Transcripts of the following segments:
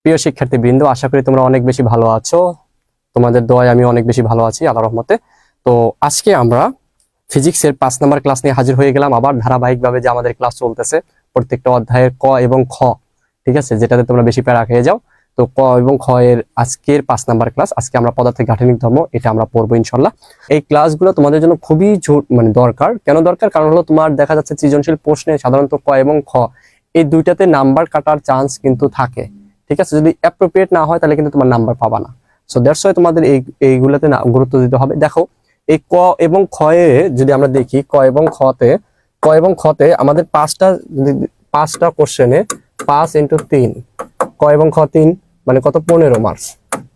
প্রিয় শিক্ষার্থীবৃন্দ, আশা করি তোমরা অনেক বেশি ভালো আছো। তোমাদের দোয়ায় আমি অনেক বেশি ভালো আছি আল্লাহর রহমতে। তো আজকে আমরা ফিজিক্সের 5 নম্বর ক্লাস নিয়ে হাজির হয়ে গেলাম। আবার ধারাবাহিকভাবে যে আমাদের ক্লাস চলতেছে প্রত্যেকটা অধ্যায়ের ক এবং খ, ঠিক আছে, যেটাতে তোমরা বেশি প্যারা খেয়ে যাও। তো ক এবং খ এর আজকের 5 নম্বর ক্লাস, আজকে আমরা পদার্থের গাঠনিক ধর্ম, এটা আমরা পড়বো ইনশাল্লাহ। এই ক্লাসগুলো তোমাদের জন্য খুবই দরকার। কেন দরকার? কারণ হলো তোমার দেখা যাচ্ছে সৃজনশীল প্রশ্নে সাধারণত ক এবং খ এই দুইটাতে নাম্বার কাটার চান্স কিন্তু থাকে, ঠিক আছে। যদি অ্যাপ্রোপ্রিয়েট না হয় তাহলে কিন্তু তোমার নাম্বার পাবা না। সো দ্যাটস ওয়াই তোমাদের এইগুলোতে গুরুত্ব দিতে হবে। দেখো, এই ক এবং খ এ যদি আমরা দেখি, ক এবং খতে আমাদের পাঁচটা কোশ্চেনে 5 × 3, ক এবং খ 3 মানে কত? 15 মার্কস।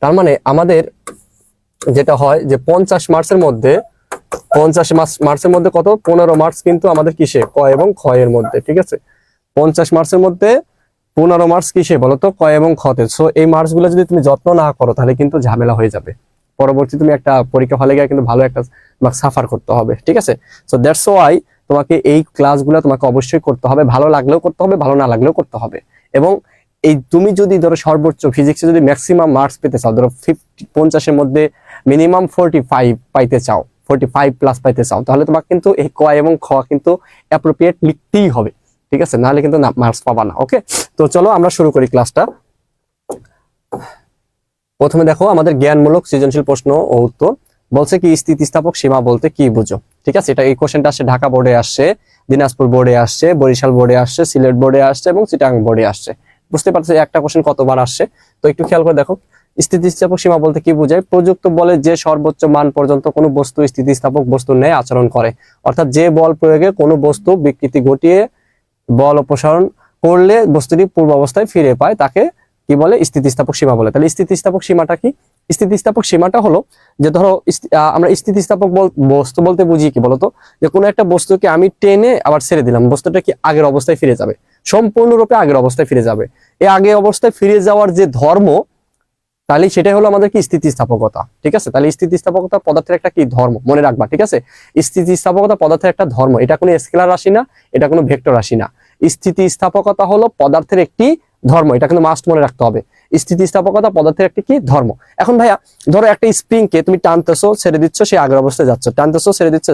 তার মানে আমাদের যেটা হয় যে 50 মার্কসের মধ্যে কত? 15 মার্কস কিন্তু আমাদের কিসে? ক এবং খ এর মধ্যে, ঠিক আছে। 50 মার্কসের মধ্যে 15 মার্কস কিসে বলতো? ক এবং খতে। সো এই মার্কস গুলো যদি তুমি যত্ন না করো তাহলে কিন্তু ঝামেলা হয়ে যাবে। পরবর্তী তুমি একটা পরীক্ষা হলে গিয়ে কিন্তু ভালো একটা তোমাকে সাফার করতে হবে, ঠিক আছে। সো দ্যাটস ওয়াই তোমাকে এই ক্লাসগুলো তোমাকে অবশ্যই করতে হবে, ভালো লাগলেও করতে হবে, ভালো না লাগলেও করতে হবে। এবং এই তুমি যদি ধরো সর্বোচ্চ ফিজিক্সে যদি ম্যাক্সিমাম মার্কস পেতে চাও, ধরো 50 এর মধ্যে মিনিমাম 45 পাইতে চাও, 45 প্লাস পাইতে চাও, তাহলে তোমাকে কিন্তু এই ক এবং খ কিন্তু অ্যাপ্রোপ্রিয়েট লিখতেই হবে, ঠিক আছে, নাহলে কিন্তু মার্কস পাবা না। ওকে, তো চলো আমরা শুরু করি ক্লাসটা। প্রথমে দেখো আমাদের জ্ঞানমূলক সৃজনশীল প্রশ্ন ও উত্তর। বলছে কি স্থিতিস্থাপক সীমা বলতে কি বুঝো, ঠিক আছে। এটা এই কোশ্চেনটা আসছে ঢাকা বোর্ডে আসছে, দিনাজপুর বোর্ডে আসছে, বরিশাল বোর্ডে আসছে, সিলেট বোর্ডে আসছে এবং চিটাগাং বোর্ডে আসছে। বুঝতে পারছো একটা কোশ্চেন কতবার আসছে। তো একটু খেয়াল করে দেখো, স্থিতিস্থাপক সীমা বলতে কি বোঝায়? প্রযুক্ত বলের যে সর্বোচ্চ মান পর্যন্ত কোনো বস্তু স্থিতিস্থাপক বস্তুর ন্যায় আচরণ করে, অর্থাৎ যে বল প্রয়োগে কোনো বস্তু বিকৃতি ঘটিয়ে বল অপসারণ করলে বস্তুটি পূর্বাবস্থায় ফিরে পায় তাকে কি বলে? স্থিতিস্থাপক সীমা বলে। তাহলে স্থিতিস্থাপক সীমাটা কি? স্থিতিস্থাপক সীমাটা হলো যে ধরো আমরা স্থিতিস্থাপক বস্তু বলতে বুঝি কি বলতো? যে কোনো একটা বস্তুকে আমি টেনে আবার ছেড়ে দিলাম, বস্তুটা কি আগের অবস্থায় ফিরে যাবে, সম্পূর্ণরূপে আগের অবস্থায় ফিরে যাবে। এই আগের অবস্থায় ফিরে যাওয়ার যে ধর্ম, তাহলে সেটাই হলো আমাদের কি? স্থিতিস্থাপকতা, ঠিক আছে। তাহলে স্থিতিস্থাপকতা পদার্থের একটা কি ধর্ম, মনে রাখবা, ঠিক আছে। স্থিতিস্থাপকতা পদার্থের একটা ধর্ম, এটা কোনো স্কেলার রাশি না, এটা কোনো ভেক্টর রাশি না। স্থিতিস্থাপকতা হলো পদার্থের একটি ধর্ম, এটা কিন্তু মাস্ট মনে রাখতে হবে। স্থিতিস্থাপকতা পদার্থের একটি কি ধর্ম। এখন ভাইয়া ধরো একটা স্প্রিং কে তুমি টানতেছো, ছেড়ে দিচ্ছ, সে আগের অবস্থায় যাচ্ছে, টানতেছো, ছেড়ে দিচ্ছ,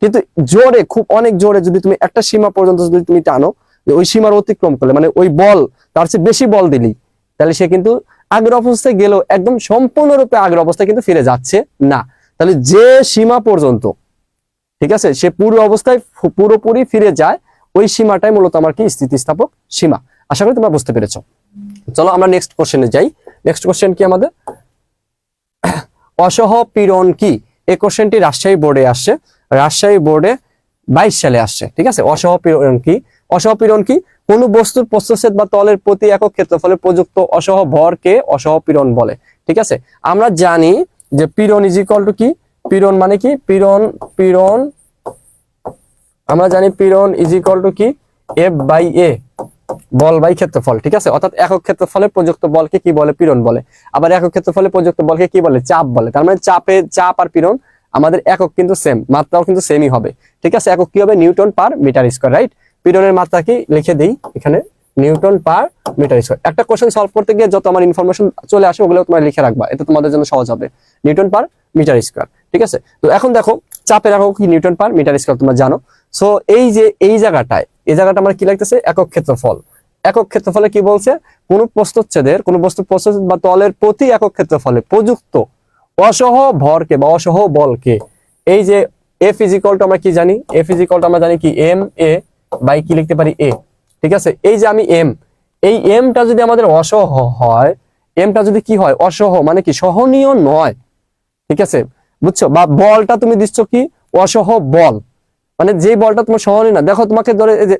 কিন্তু জোরে, খুব অনেক জোরে যদি তুমি একটা সীমা পর্যন্ত যদি তুমি টানো, ওই সীমার অতিক্রম করলে, মানে ওই বল তার চেয়ে বেশি বল দিলি, তাহলে সে কিন্তু আগের অবস্থায় গেলেও একদম সম্পূর্ণরূপে আগের অবস্থায় কিন্তু ফিরে যাচ্ছে না। তাহলে যে সীমা পর্যন্ত, ঠিক আছে, সে পুরো অবস্থায় পুরোপুরি ফিরে যায়, ওই সীমাটাই মূলত আমার কি? স্থিতিস্থাপক সীমা। আশা করি তোমরা বুঝতে পেরেছো। চলো আমরা নেক্সট কোশ্চেনে যাই। নেক্সট কোশ্চেন কি আমাদের? অসহ পীড়ন কি? এই কোশ্চেনটি রাজশাহী বোর্ডে আসছে, রাজশাহী বোর্ডে 22 সালে আসছে, ঠিক আছে। অসহ পীড়ন কি? অসহ পীড়ন কি? কোন বস্তুর প্রস্থচ্ছেদ বা তলের প্রতি একক ক্ষেত্রফলে প্রযুক্ত অসহ ভরকে অসহ পীড়ন বলে, ঠিক আছে। আমরা জানি যে পীড়ন ইজ ইকুয়াল টু কি? পীড়ন মানে কি? পীড়ন আমরা জানি পীড়ন ইজ ইকুয়াল টু কি? F/A, বল বাই ক্ষেত্রফল, ঠিক আছে। অর্থাৎ একক ক্ষেত্রফলে প্রযুক্ত বলকে কি বলে? পীড়ন বলে। আবার একক ক্ষেত্রফলে প্রযুক্ত বলকে কি বলে? চাপ বলে। তার মানে চাপ আর পীড়ন আমাদের একক কিন্তু সেম, মাত্রাও কিন্তু সেমই হবে, ঠিক আছে। একক কি হবে? Newton per metre square, right. পীড়নের মাত্রা কি লিখে দেই এখানে, নিউটন পার মিটার স্কয়ার। একটা কোশ্চেন সলভ করতে গিয়ে যত আমার ইনফরমেশন চলে আসে ওগুলো তোমরা লিখে রাখবা, এটা তোমাদের জন্য সহজ হবে। নিউটন পার মিটার স্কয়ার, ঠিক আছে। তো এখন দেখো চাপের একক কি? নিউটন পার মিটার স্কয়ার, তোমরা জানো। সো এই যে এই জায়গাটা আমার কি লাগতেছে? একক ক্ষেত্রফল। একক ক্ষেত্রফলে কি বলছে? কোন প্রস্থচ্ছেদের, কোন বস্তুর প্রস্থচ্ছেদ বা তলের প্রতি একক ক্ষেত্রফলে প্রযুক্ত অসহ ভরকে বা অসহ বলকে, এই যে এফ ইজ ইকুয়াল টু আমরা কি জানি? এফ ইজ ইকুয়াল টু আমরা জানি কি? এম এ বাই কি লিখতে পারি? এ, ঠিক আছে। এই যে আমি এই এমটা যদি আমাদের অসহ হয়, এমটা যদি কি হয়? অসহ মানে কি? সহনীয় নয়, ঠিক আছে, বুঝছো? বা বলটা তুমি দিচ্ছ কি? অসহ বল, মানে যে বলটা তোমার সহনীয় না। দেখো তোমাকে ধরে এই যে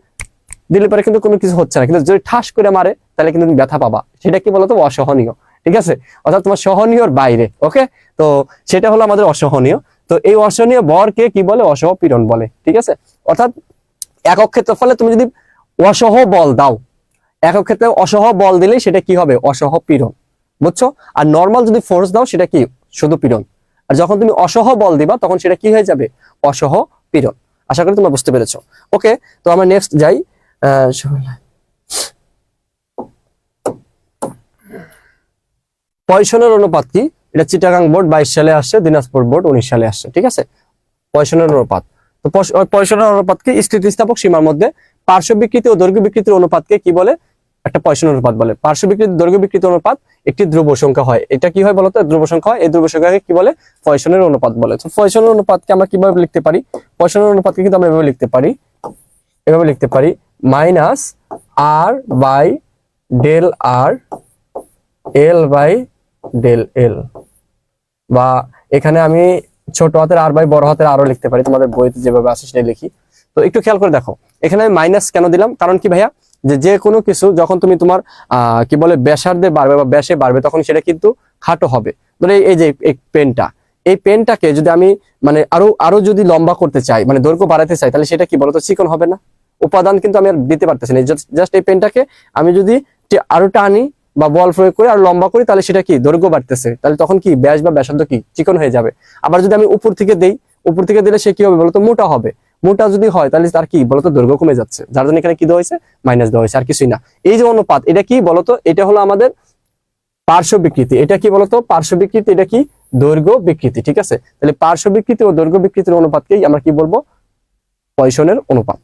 দিলে পরে কিন্তু কোনো কিছু হচ্ছে না, কিন্তু যদি ঠাস করে মারে তাহলে কিন্তু তুমি ব্যথা পাবা, সেটা কি বলতো? অসহনীয়, ঠিক আছে। অর্থাৎ তোমার সহনীয়র বাইরে, ওকে। তো সেটা হলো আমাদের অসহনীয়। তো এই অসহনীয় ভরকে কি বলে? অসহ পীড়ন বলে, ঠিক আছে। অর্থাৎ একক ক্ষেত্রফলে তুমি যদি অসহ বল দাও, একক ক্ষেত্রে অসহ বল দিলেই সেটা কি হবে? অসহ পীড়ন, বুঝছো। আর নর্মাল যদি ফোর্স দাও সেটা কি? শুধু পীড়ন। আর যখন তুমি অসহ বল দিবা তখন সেটা কি হয়ে যাবে? অসহ পীড়ন। আশা করি তোমরা বুঝতে পেরেছো। ওকে, তো আমরা নেক্সট যাই। পয়সনের অনুপাত কি? এটা চিটাগাং বোর্ড 22 সালে আসছে, দিনাজপুর বোর্ড 19 সালে আসছে, ঠিক আছে। পয়সনের অনুপাত, তো পয়সনের অনুপাতকে স্থিতিস্থাপক সীমার মধ্যে পার্শ্ব বিকৃতি ও দৈর্ঘ্য বিকৃতির অনুপাতকে কি বলে? একটা পয়সনের অনুপাত বলে। পার্শ্ব বিকৃতি দৈর্ঘ্য বিকৃতি অনুপাত একটি ধ্রুব সংখ্যা হয়। এটা কি হয় বলতো? ধ্রুব সংখ্যা হয়। এই ধ্রুব সংখ্যাকে কি বলে? পয়সনের অনুপাত বলে। তো পয়সনের অনুপাতকে আমরা কিভাবে লিখতে পারি? পয়সনের অনুপাতকে কিন্তু আমরা এভাবে লিখতে পারি, minus R by del R L by del L, বা এখানে আমি ছোট হাতের আর বাই বড় হাতের আরও লিখতে পারি, তোমাদের বইতে যেভাবে আছে সেটাই লিখি। তো একটু খেয়াল করে দেখো, এখানে আমি মাইনাস কেন দিলাম? কারণ কি ভাইয়া, যে কোনো কিছু যখন তুমি তোমার কি বলে ব্যাসার্ধে বাড়বে বা ব্যাসে বাড়বে, তখন সেটা কিন্তু খাটো হবে। ধরে এই যে পেনটা, এই পেনটাকে যদি আমি মানে আরো যদি লম্বা করতে চাই, মানে দৈর্ঘ্য বাড়াতে চাই, তাহলে সেটা কি বলতো? চিকন হবে না। উপাদান কিন্তু আমি আর দিতে পারতেছি না। জাস্ট এই পেনটাকে আমি যদি আরো টানি বা বল প্রয়োগ করে আর লম্বা করি, তাহলে সেটা কি দৈর্ঘ্য বাড়তেছে, তাহলে তখন কি ব্যাস বা ব্যাসার্ধ কি চিকন হয়ে যাবে। আবার যদি আমি উপর থেকে দিলে সে কি হবে বলতো? মোটা হবে। মোটা যদি হয় তাহলে তার কি বলতো? দৈর্ঘ্য কমে যাচ্ছে, যার জন্য এখানে কি দেওয়া হয়েছে? মাইনাস দেওয়া হয়েছে, আর কিছুই না। এই যে অনুপাত, এটা কি বলতো? এটা হলো আমাদের পার্শ্ব বিকৃতি। এটা কি বলতো? পার্শ্ব বিকৃতি। এটা কি? দৈর্ঘ্য বিকৃতি, ঠিক আছে। তাহলে পার্শ্ব বিকৃতি ও দৈর্ঘ্য বিকৃতির অনুপাতকেই আমরা কি বলবো? পয়সনের অনুপাত।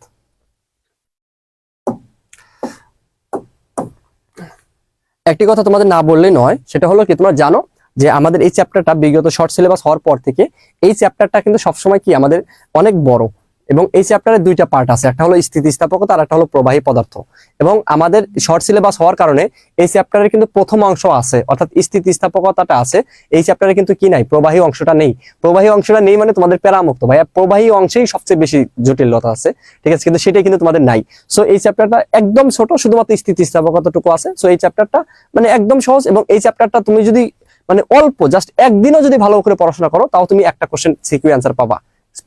একটি কথা তোমাদের না বললে নয়, সেটা হলো কি, তোমরা জানো যে আমাদের এই চ্যাপ্টারটা বিগত শর্ট সিলেবাস হওয়ার পর থেকে এই চ্যাপ্টারটা কিন্তু সবসময় কি আমাদের অনেক বড়, এবং এই চ্যাপ্টারে দুইটা পার্ট আছে, একটা হলো স্থিতিস্থাপকতা আর একটা হলো প্রবাহী পদার্থ। এবং আমাদের শর্ট সিলেবাস হওয়ার কারণে এই চ্যাপ্টারের কিন্তু প্রথম অংশ আছে, অর্থাৎ স্থিতিস্থাপকতাটা আছে। এই চ্যাপ্টারে কিন্তু কি নাই? প্রবাহী অংশটা নেই। প্রবাহী অংশটা নেই মানে তোমাদের প্যারামুক্ত ভাইয়া, প্রবাহী অংশেই সবচেয়ে বেশি জটিলতা আছে, ঠিক আছে, কিন্তু সেটাই কিন্তু তোমাদের নাই। সো এই চ্যাপ্টারটা একদম ছোট, শুধুমাত্র স্থিতিস্থাপকতাটুকু আছে। সো এই চ্যাপ্টারটা মানে একদম সহজ, এবং এই চ্যাপ্টারটা তুমি যদি মানে অল্প জাস্ট একদিনও যদি ভালো করে পড়াশোনা করো, তাও তুমি একটা কোশ্চেন সিকিউ অ্যান্সার পাবা,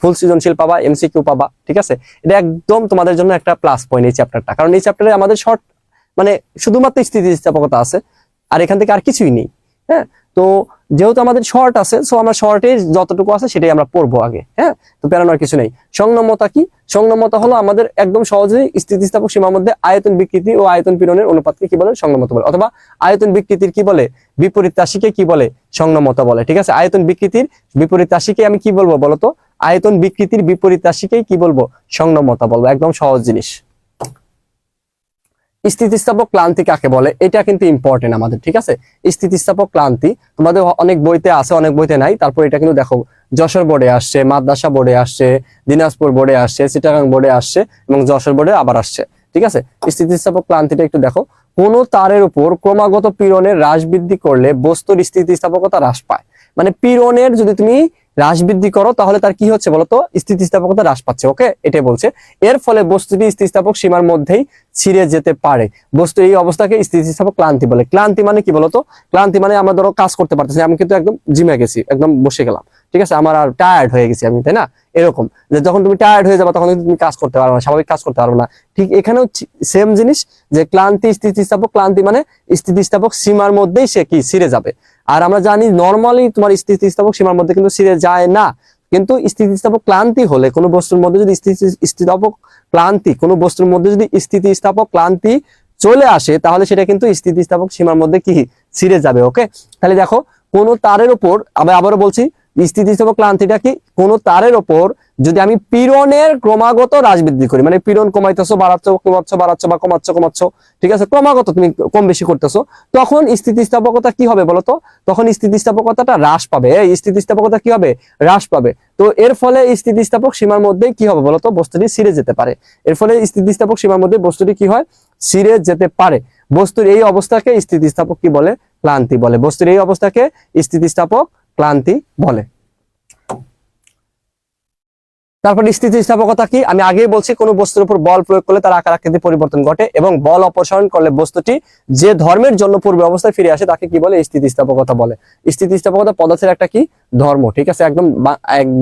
ফুল সৃজনশীল পাবা, এমসিকিউ পাবা, ঠিক আছে। এটা একদম তোমাদের জন্য একটা প্লাস পয়েন্ট এই চ্যাপ্টারটা, কারণ এই চ্যাপ্টারে আমাদের শর্ট মানে শুধুমাত্র স্থিতিস্থাপকতা আছে, আর এখান থেকে আর কিছুই নেই। হ্যাঁ, তো যেহেতু আমাদের শর্ট আছে, সো আমরা শর্টে যতটুকু আছে সেটাই আমরা পড়বো আগে। হ্যাঁ, তো পেরানোর কিছু নেই। সংনমতা কি? সংনমতা হলো আমাদের একদম সহজেই স্থিতিস্থাপক সীমার মধ্যে আয়তন বিকৃতি ও আয়তন পীড়নের অনুপাতকে কি বলে? সংনমতা বলে। অথবা আয়তন বিকৃতির কি বলে? বিপরীত রাশিকে কি বলে? সংনমতা বলে, ঠিক আছে। আয়তন বিকৃতির বিপরীত রাশিকে আমি কি বলবো বলতো? আয়তন বিকৃতির বিপরীত রাশিকেই কি বলবো? সংনমতা বলবো। একদম সহজ জিনিস। স্থিতিস্থাপক ক্লান্তি কাকে বলে? এটা কিন্তু ইম্পর্টেন্ট আমাদের, ঠিক আছে। স্থিতিস্থাপক ক্লান্তি তোমাদের অনেক বইতে আছে, অনেক বইতে নাই। তারপর এটা কিন্তু দেখো, যশোর বোর্ডে আসছে, মাদ্রাসা বোর্ডে আসছে, দিনাজপুর বোর্ডে আসছে, চিটাগাং বোর্ডে আসছে, এবং যশোর বোর্ডে আবার আসছে, ঠিক আছে। স্থিতিস্থাপক ক্লান্তিটা একটু দেখো। কোন তারের উপর ক্রমাগত পীড়নের হ্রাস বৃদ্ধি করলে বস্তুর স্থিতিস্থাপকতা হ্রাস পায়। মানে পীড়নের যদি তুমি হ্রাস বৃদ্ধি করো, তাহলে তার কি হচ্ছে বলতো? স্থিতিস্থাপকতা হ্রাস পাচ্ছে। ওকে, এটাই বলছে। এর ফলে বস্তুটি স্থিতিস্থাপক সীমার মধ্যেই ছিঁড়ে যেতে পারে। বস্তু এই অবস্থাকে স্থিতিস্থাপক ক্লান্তি বলে। ক্লান্তি মানে কি বলতো? ক্লান্তি মানে আমরা ধরো কাজ করতে পারতেছি, আমি কিন্তু একদম জিমে গেছি, একদম বসে গেলাম, ঠিক আছে, আমার আর টায়ার্ড হয়ে গেছি আমি, তাই না? এরকম যে যখন তুমি টায়ার্ড হয়ে যাবে, তখন তুমি কাজ করতে পারবে না, স্বাভাবিক কাজ করতে পারবে না। ঠিক এখানেও সেম জিনিস, যে ক্লান্তি স্থিতিস্থাপক, ক্লান্তি মানে স্থিতিস্থাপক সীমার মধ্যেই সে কি ছিঁড়ে যাবে। আর আমরা জানি নর্মালি তোমার স্থিতিস্থাপক সীমার মধ্যে কিন্তু ছিঁড়ে যায় না, কিন্তু স্থিতিস্থাপক ক্লান্তি হলে কোনো বস্তুর মধ্যে যদি স্থিতিস্থাপক ক্লান্তি, কোনো বস্তুর মধ্যে যদি স্থিতিস্থাপক ক্লান্তি চলে আসে, তাহলে সেটা কিন্তু স্থিতিস্থাপক সীমার মধ্যে কি ছিঁড়ে যাবে। ওকে, তাহলে দেখো, কোন তারের উপর, আবারও বলছি, স্থিতিস্থাপক ক্লান্তিটা কি? কোন তারের উপর যদি আমি পীড়নের ক্রমাগত হ্রাস বৃদ্ধি করি, মানে পীড়ন কমাইতেছো, বাড়াচ্ছ বা কমাচ্ছ, ঠিক আছে, ক্রমাগত তুমি কম বেশি করতেছো, তখন স্থিতিস্থাপকতা কি হবে বলতো? তখন স্থিতিস্থাপকতাটা হ্রাস পাবে। এই স্থিতিস্থাপকতা কি হবে? হ্রাস পাবে। তো এর ফলে স্থিতিস্থাপক সীমার মধ্যে কি হবে বলতো? বস্তুটি ছিঁড়ে যেতে পারে। এর ফলে স্থিতিস্থাপক সীমার মধ্যে বস্তুটি কি হয়? ছিঁড়ে যেতে পারে। বস্তুর এই অবস্থাকে স্থিতিস্থাপক কি বলে? ক্লান্তি বলে। বস্তুর এই অবস্থাকে স্থিতিস্থাপক ক্লান্তি বলে। তারপর স্থিতিস্থাপকতা কি? আমি আগেই বলছি, কোন বস্তুর উপর বল প্রয়োগ করলে তার আকার আকৃতি পরিবর্তন ঘটে, এবং বল অপসারণ করলে বস্তুটি যে ধর্মের জন্য পূর্বে অবস্থায় ফিরে আসে, তাকে কি বলে? স্থিতিস্থাপকতা বলে। স্থিতিস্থাপকতা পদার্থের একটা কি? ধর্ম, ঠিক আছে, একদম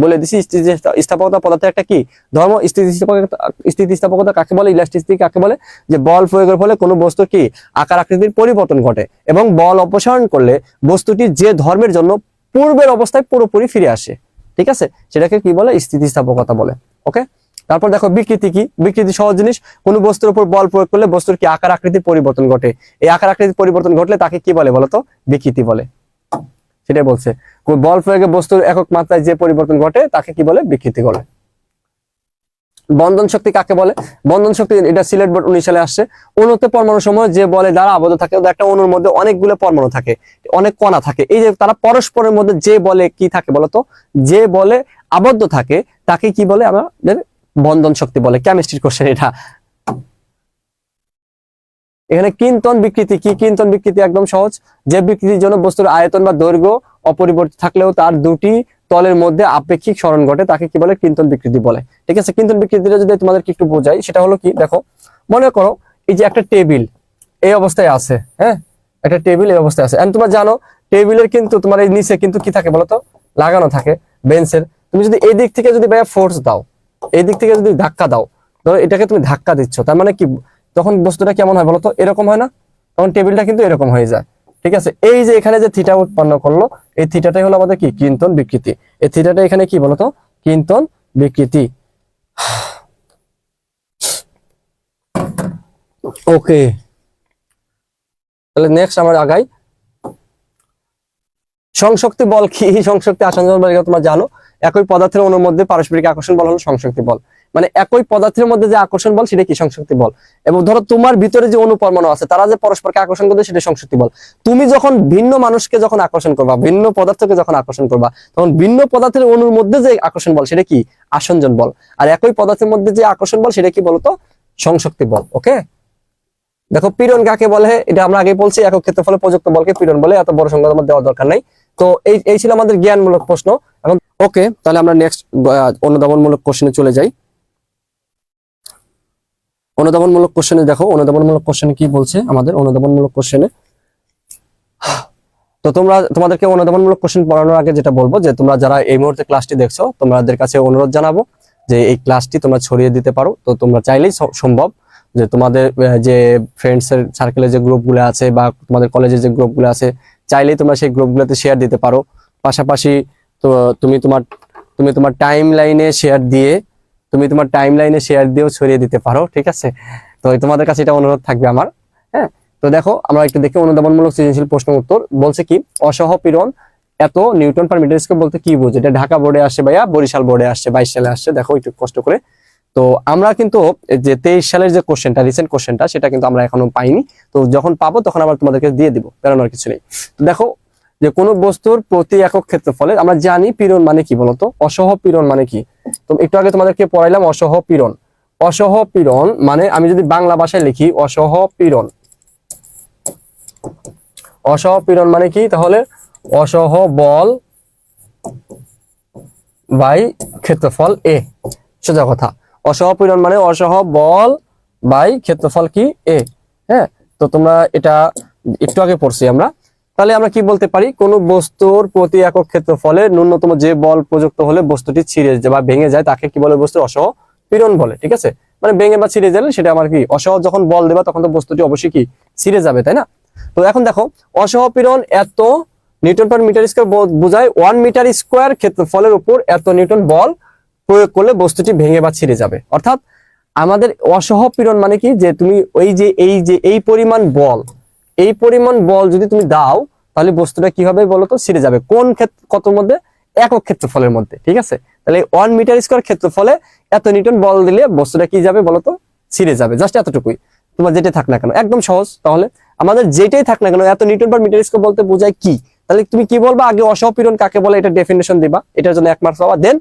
বলে দিছি। স্থিতিস্থাপকতা পদার্থের একটা কি? ধর্ম। স্থিতিস্থাপকতা কাকে বলে? ইলাস্টিসিটি কাকে বলে? যে বল প্রয়োগের ফলে কোনো বস্তু কি আকার আকৃতির পরিবর্তন ঘটে, এবং বল অপসারণ করলে বস্তুটি যে ধর্মের জন্য পূর্বের অবস্থায় পুরোপুরি ফিরে আসে, ঠিক আছে, সেটাকে কি বলে? স্থিতিস্থাপকতা বলে। ওকে, তারপর দেখো বিকৃতি কি? বিকৃতি সহজ জিনিস। কোন বস্তুর উপর বল প্রয়োগ করলে বস্তুর কি আকার আকৃতির পরিবর্তন ঘটে। এই আকার আকৃতির পরিবর্তন ঘটলে তাকে কি বলে বলতো? বিকৃতি বলে। সেটাই বলছে। বল প্রয়োগে বস্তুর একক মাত্রায় যে পরিবর্তন ঘটে তাকে কি বলে? বিকৃতি বলে। বন্ধন শক্তি কাকে বলে? বন্ধন শক্তি, এটা সিলেট বোর্ড 19 সালে আসছে। অণুতে পরমাণু সমূহ যে বলে দ্বারা আবদ্ধ থাকে, একটা অণুর মধ্যে অনেকগুলো পরমাণু থাকে, অনেক কণা থাকে, এই যে তারা পরস্পরের মধ্যে যে বলে কি থাকে বলতো, যে বলে আবদ্ধ থাকে তাকে কি বলে? আমাদের বন্ধন শক্তি বলে। কেমিস্ট্রির কোশ্চেন এটা। এখানে কিন্তন বিকৃতি কি? কিন্তন বিকৃতি একদম সহজ। যে বিকৃতির জন্য বস্তুর আয়তন বা দৈর্ঘ্য অপরিবর্তিত থাকলেও তার দুটি তলের মধ্যে আপেক্ষিক সরণ ঘটে তাকে কি বলে? কিন্তন বিকৃতি বলে। ঠিক আছে, কিন্তন বিকৃতিটা যদি তোমাদেরকে একটু বোঝাই, সেটা হলো কি, দেখো মনে করো এই যে একটা টেবিল এই অবস্থায় আছে, হ্যাঁ, একটা টেবিল এই অবস্থায় আছে। তোমরা জানো টেবিলের কিন্তু তোমার এই নিচে কিন্তু কি থাকে বলতো? লাগানো থাকে বেঞ্চের। তুমি যদি এই দিক থেকে যদি ভাইয়া ফোর্স দাও, এই দিক থেকে যদি ধাক্কা দাও, ধরো এটাকে তুমি ধাক্কা দিচ্ছ, তার মানে কি তখন বস্তুটা কেমন হয় বলতো? এরকম হয় না? তখন টেবিলটা কিন্তু এরকম হয়ে যায়। ঠিক আছে, এই যে এখানে যে থিটা উৎপন্ন করলো, এই থিটাটাই হলো আমাদের কি? কিন্তন বিকৃতি। এই থিটাটা এখানে কি বলতো? কিন্তন বিকৃতি। ওকে, তাহলে নেক্সট আমার আগাই। সংশক্তি বল কি? সংশক্তি আসঞ্জন বল তোমরা জানো। একই পদার্থের অণুর মধ্যে পারস্পরিক আকর্ষণ বল হলো সংশক্তি বল। মানে একই পদার্থের মধ্যে যে আকর্ষণ বল সেটা কি? সংশক্তি বল। এবং ধরো তোমার ভিতরে যে অণু পরমাণু আছে তারা যে পরস্পরকে আকর্ষণ করবে সেটা সংশক্তি বল। তুমি যখন ভিন্ন মানুষকে যখন আকর্ষণ করবা, ভিন্ন পদার্থকে যখন আকর্ষণ করবা, তখন ভিন্ন পদার্থের অণুর মধ্যে যে আকর্ষণ বল সেটা কি? আসঞ্জন বল। আর একই পদার্থের মধ্যে যে আকর্ষণ বল সেটা কি বলতো? সংশক্তি বল। ওকে, দেখো পীড়ন কাকে বলে? এটা আমরা আগে বলছি, একক ক্ষেত্রফলে প্রযুক্ত বলকে পীড়ন বলে। এত বড় সংখ্যা আমার দেওয়ার দরকার নাই। তো এই ছিল আমাদের জ্ঞানমূলক প্রশ্ন। এখন ওকে, তাহলে আমরা নেক্সট অনুধাবনমূলক কোশ্চেনে চলে যাই। অনুধাবনমূলক কোশ্চেনে দেখো, অনুধাবনমূলক কোশ্চেনে কি বলছে আমাদের? অনুধাবনমূলক কোশ্চেনে তো তোমাদেরকে অনুধাবনমূলক কোশ্চেন পড়ানোর আগে যেটা বলবো, যে তোমরা যারা এই মুহূর্তে ক্লাসটি দেখছো, তোমাদের কাছে অনুরোধ জানাবো যে এই ক্লাসটি তোমরা ছড়িয়ে দিতে পারো। তো তোমরা চাইলেই সম্ভব যে তোমাদের যে ফ্রেন্ডস এর সার্কেলে যে গ্রুপগুলো আছে বা তোমাদের কলেজে যে গ্রুপগুলো আছে, চাইলেই তোমরা সেই গ্রুপগুলোতে শেয়ার দিতে পারো। পাশাপাশি তো তুমি তোমার টাইম লাইনে শেয়ার দিয়েও ছড়িয়ে দিতে পারো। ঠিক আছে, তো তোমাদের কাছে এটা অনুরোধ থাকবে আমার। হ্যাঁ, তো দেখো আমরা একটু দেখি অনুধাবনমূলক সৃজনশীল প্রশ্ন উত্তর। বলছে কি? অসহপীড়ন এত নিউটন পার মিটার স্কয়ার বলতে কি বোঝে? এটা ঢাকা বোর্ডে আসছে ভাইয়া, বরিশাল বোর্ডে আসছে, 22 সালে আসছে। দেখো একটু কষ্ট করে। তো আমরা কিন্তু যে 23 সালের যে কোশ্চেনটা, রিসেন্ট কোশ্চেনটা, সেটা কিন্তু আমরা এখনো পাইনি। তো যখন পাবো তখন আবার তোমাদেরকে দিয়ে দিব, বেরোনোর কিছু নেই। তো দেখো যে কোনো বস্তুর প্রতি একক ক্ষেত্রফলে, আমরা জানি পীড়ন মানে কি বলতো? অসহপীড়ন মানে কি? তো একটু আগে তোমাদেরকে পড়াইলাম অসহপীড়ন। অসহপীড়ন মানে আমি যদি বাংলা ভাষায় লিখি, অসহপীড়ন, অসহপীড়ন মানে কি? তাহলে অসহ বল বাই ক্ষেত্রফল এ, সোজা কথা। অসহপীড়ন মানে অসহ বল বাই ক্ষেত্রফল কি? এ। হ্যাঁ, তো তোমরা এটা একটু আগে পড়ছি আমরা। তাহলে আমরা কি বলতে পারি? কোন বস্তুর প্রতি একক ক্ষেত্রফলে ন্যূনতম যে বল প্রযুক্ত হলে বস্তুটি ছিঁড়ে যায় বা ভেঙে যায় তাকে কি বলে? বস্তুর অসহপীড়ন বলে। ঠিক আছে, মানে ভেঙে বা ছিঁড়ে গেলে সেটা আমার কি? অসহ যখন বল দেবা তখন তো বস্তুটি অবশ্যই কি? ছিঁড়ে যাবে, তাই না? তো এখন দেখো অসহপীড়ন এত নিউটন পার মিটার স্কয়ার বোঝায় 1 মিটার স্কয়ার ক্ষেত্রফলের উপর এত নিউটন বল প্রয়োগ করলে বস্তুটি ভেঙে বা ছিঁড়ে যাবে। অর্থাৎ আমাদের অসহপীড়ন মানে কি? যে তুমি এই পরিমাণ বল যদি তুমি দাও, তাহলে বস্তুটা কি হবে বলতো? ছিঁড়ে যাবে। কোন কতর মধ্যে? একক ক্ষেত্রফলের মধ্যে। ঠিক আছে, তাহলে 1 মিটার স্কয়ার ক্ষেত্রফলে এত নিউটন বল দিলে বস্তুটা কি যাবে বলতো? ছিঁড়ে যাবে। জাস্ট এতটুকুই, তোমার যেটাই থাক না কেন, একদম সহজ। তাহলে আমাদের যেটাই থাক না কেন, এত নিউটন পার মিটার স্কয়ার বলতে বোঝায় কি? তাহলে তুমি কি বলবা? আগে অসহপীড়ন কাকে বলে এটা ডেফিনেশন দিবা, এটার জন্য 1 মার্কস পাবা। দেন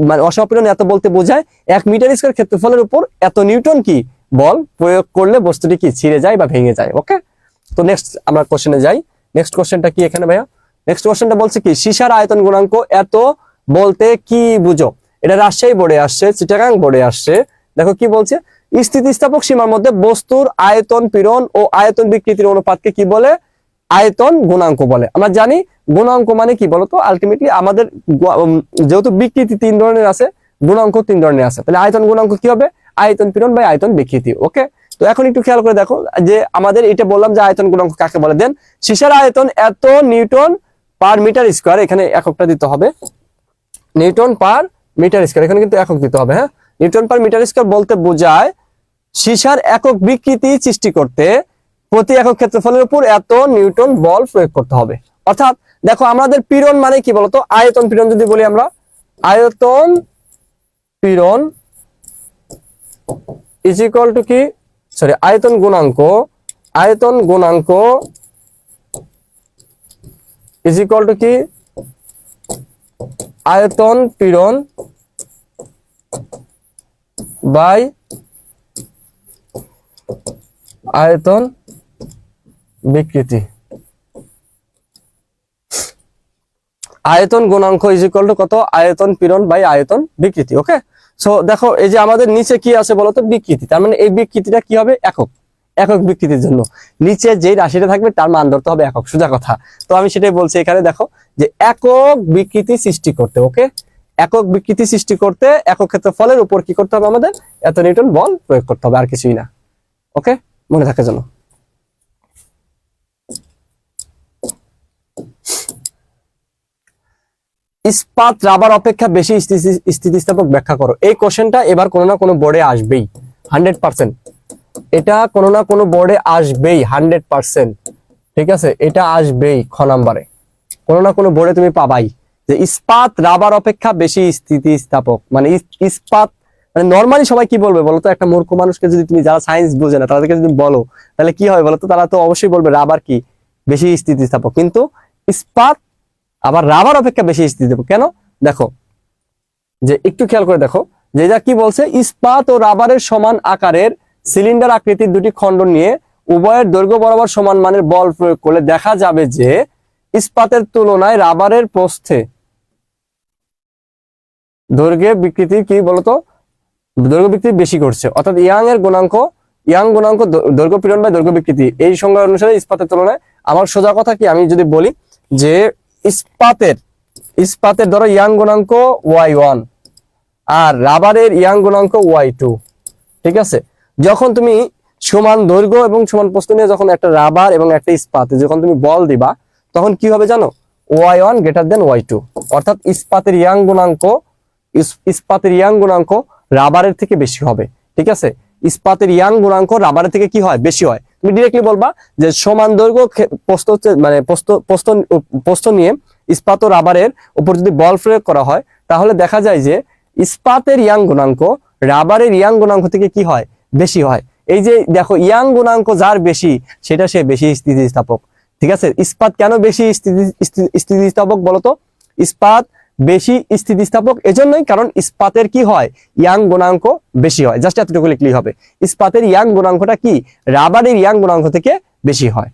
মানে অসহপীড়ন এত বলতে বোঝায় 1 মিটার স্কয়ার ক্ষেত্রফলের উপর এত নিউটন কি বল প্রয়োগ করলে বস্তুটি কি? ছিঁড়ে যায় বা ভেঙে যায়। ওকে, তো নেক্সট আমরা কোশ্চেনে যাই। নেক্সট কোশ্চেনটা কি এখানে ভাইয়া? নেক্সট কোশ্চেনটা বলছে কি? সীসার আয়তন গুণাঙ্ক এত বলতে কি বুঝো? এটা রাজশাহী বোর্ডে আসছে, চিটাগাং বোর্ডে আসছে। দেখো কি বলছে? স্থিতিস্থাপক সীমার মধ্যে বস্তুর আয়তন পীড়ন ও আয়তন বিকৃতির অনুপাতকে কি বলে? আয়তন গুণাঙ্ক বলে। আমরা জানি গুণাঙ্ক মানে কি বলতো? আলটিমেটলি আমাদের যেহেতু বিকৃতি 3 ধরনের আছে, গুণাঙ্ক 3 ধরনের আছে, তাহলে আয়তন গুণাঙ্ক কি হবে? আয়তন পীড়ন বাই আয়তন বিকৃতি। ওকে, তো এখন একটু খেয়াল করে দেখো যে আমাদের এটা বললাম যে আয়তন গুণাঙ্ক কাকে বলে। দেন সীসার আয়তন এত নিউটন পার মিটার স্কয়ার, এখানে এককটা দিতে হবে, নিউটন পার মিটার স্কয়ার, এখানে কিন্তু একক দিতে হবে। হ্যাঁ, নিউটন পার মিটার স্কয়ার বলতে বোঝায় সীসার একক বিকৃতি সৃষ্টি করতে প্রতি একক ক্ষেত্রফলের উপর এত নিউটন বল প্রয়োগ করতে হবে। অর্থাৎ দেখো আমাদের পীড়ন মানে কি বলতো, আয়তন পীড়ন যদি বলি আমরা, আয়তন পীড়ন ইজ ইকুয়াল টু কি, সরি আয়তন গুণাঙ্ক ইজ ইকুয়াল টু কি, আয়তন পীড়ন বাই আয়তন বিকৃতি। আয়তন গুণাঙ্ক ইজ ইকুয়াল টু কত, আয়তন পীড়ন বাই আয়তন বিকৃতি। ওকে, সো দেখো এই যে আমাদের নিচে কি আছে বলতো, বিকৃতি, তার মানে এই বিকৃতিটা কি হবে, একক, একক বিকৃতির জন্য নিচে যেই রাশিটা থাকবে তার মান ধরতে হবে একক, সোজা কথা। তো আমি সেটাই বলছি এখানে, দেখো যে একক বিকৃতি সৃষ্টি করতে, ওকে, একক বিকৃতি সৃষ্টি করতে একক ক্ষেত্রফলের উপর কি করতে হবে, আমাদের এত নিউটন বল প্রয়োগ করতে হবে, আর কিছুই না। ওকে, মনে থাকার জন্য। ইস্পাত রাবার অপেক্ষা বেশি স্থিতিস্থাপক ব্যাখ্যা করো। এই কোশ্চেনটা এবার কোনো না কোনো বোর্ডে আসবেই 100%, এটা কোনো না কোনো বোর্ডে আসবেই 100%, ঠিক আছে, এটা আসবেই খ নাম্বারে, কোনো না কোনো বোর্ডে তুমি পাবাই যে ইস্পাত রাবার অপেক্ষা বেশি স্থিতিস্থাপক। মানে ইস্পাত মানে নর্মালি সবাই কি বলবে বলতো, একটা মূর্খ মানুষকে যদি তুমি, যারা সায়েন্স বোঝে না তাদেরকে যদি বলো তাহলে কি হয় বলতো, তারা তো অবশ্যই বলবে রাবার কি বেশি স্থিতিস্থাপক, কিন্তু ইস্পাত আবার রাবার অপেক্ষা বেশি স্থিতিস্থাপক কেন, দেখো যে একটু খেয়াল করে দেখো যে এটা কি বলছে, ইস্পাত ও রাবারের সমান আকারের সিলিন্ডার আকৃতির দুটি খণ্ড নিয়ে উভয়ের দৈর্ঘ্য বরাবর সমান মানের বল প্রয়োগ করলে দেখা যাবে যে ইস্পাতের তুলনায় রাবারের প্রস্থে দৈর্ঘ্যের বিকৃতি কি বলতো, দৈর্ঘ্য বিকৃতি বেশি করছে, অর্থাৎ ইয়াং গুণাঙ্ক দৈর্ঘ্য পীড়ন বা দৈর্ঘ্য বিকৃতি, এই সংজ্ঞা অনুসারে ইস্পাতের তুলনায়। আমার সোজা কথা কি, আমি যদি বলি যে ইস্পাতের ধরো ইয়াং গুণাঙ্ক y1 আর রাবারের ইয়াং গুণাঙ্ক y2, ঠিক আছে, যখন তুমি সমান দৈর্ঘ্য এবং সমান প্রস্থ নিয়ে যখন একটা রাবার এবং একটা ইস্পাতে যখন তুমি বল দিবা, তখন কি হবে জানো, y1 গ্রেটার দেন y2, অর্থাৎ ইস্পাতের ইয়াং গুণাঙ্ক রাবারের থেকে বেশি হবে, ঠিক আছে, ইস্পাতের ইয়াং গুণাঙ্ক রাবারের থেকে কি হয়, বেশি হয়। তুমি ডিরেক্টলি বলবা যে সমান দৈর্ঘ্য প্রস্থ মানে প্রস্থ নিয়ে ইস্পাত ও রাবারের উপর যদি বল প্রয়োগ করা হয়, তাহলে দেখা যায় যে ইস্পাতের ইয়াং গুণাঙ্ক রাবারের ইয়াং গুণাঙ্ক থেকে কি হয়, বেশি হয়। এই যে দেখো ইয়াং গুণাঙ্ক যার বেশি সেটা সে বেশি স্থিতিস্থাপক, ঠিক আছে। ইস্পাত কেন বেশি স্থিতিস্থাপক বলতো, ইস্পাত বেশি স্থিতিস্থাপক এজন্যই কারণ ইস্পাতের কি হয়, ইয়াং গুণাঙ্ক বেশি হয়। জাস্ট এতটুকু লিখলেই হবে, ইস্পাতের ইয়াং গুণাঙ্কটা কি রাবারের ইয়াং গুণাঙ্ক থেকে বেশি হয়।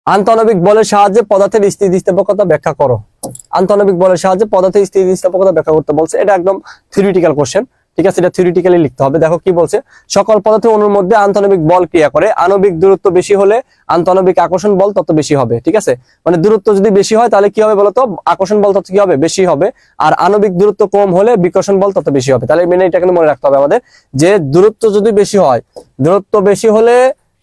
আন্তঃআণবিক বলের সাহায্যে পদার্থের স্থিতিস্থাপকতা ব্যাখ্যা করো। আন্তঃআণবিক বলের সাহায্যে পদার্থের স্থিতিস্থাপকতা ব্যাখ্যা করতে বলছে, এটা একদম থিওরিটিক্যাল কোশ্চেন, ঠিক আছে, এটা থিওরিটিক্যালি লিখতে হবে। দেখো কি বলছে, সকল পদার্থের অণুর মধ্যে আন্তঃআণবিক বল ক্রিয়া করে, আণবিক দূরত্ব বেশি হলে আন্তঃআণবিক আকর্ষণ বল তত বেশি হবে, ঠিক আছে, মানে দূরত্ব যদি বেশি হয় তাহলে কি হবে বলতো, আকর্ষণ বল তত কি হবে, বেশি হবে, আর আণবিক দূরত্ব কম হলে বিকর্ষণ বল তত বেশি হবে। তাহলে মেনে এটা কিন্তু মনে রাখতে হবে আমাদের যে দূরত্ব যদি বেশি হয়, দূরত্ব বেশি হলে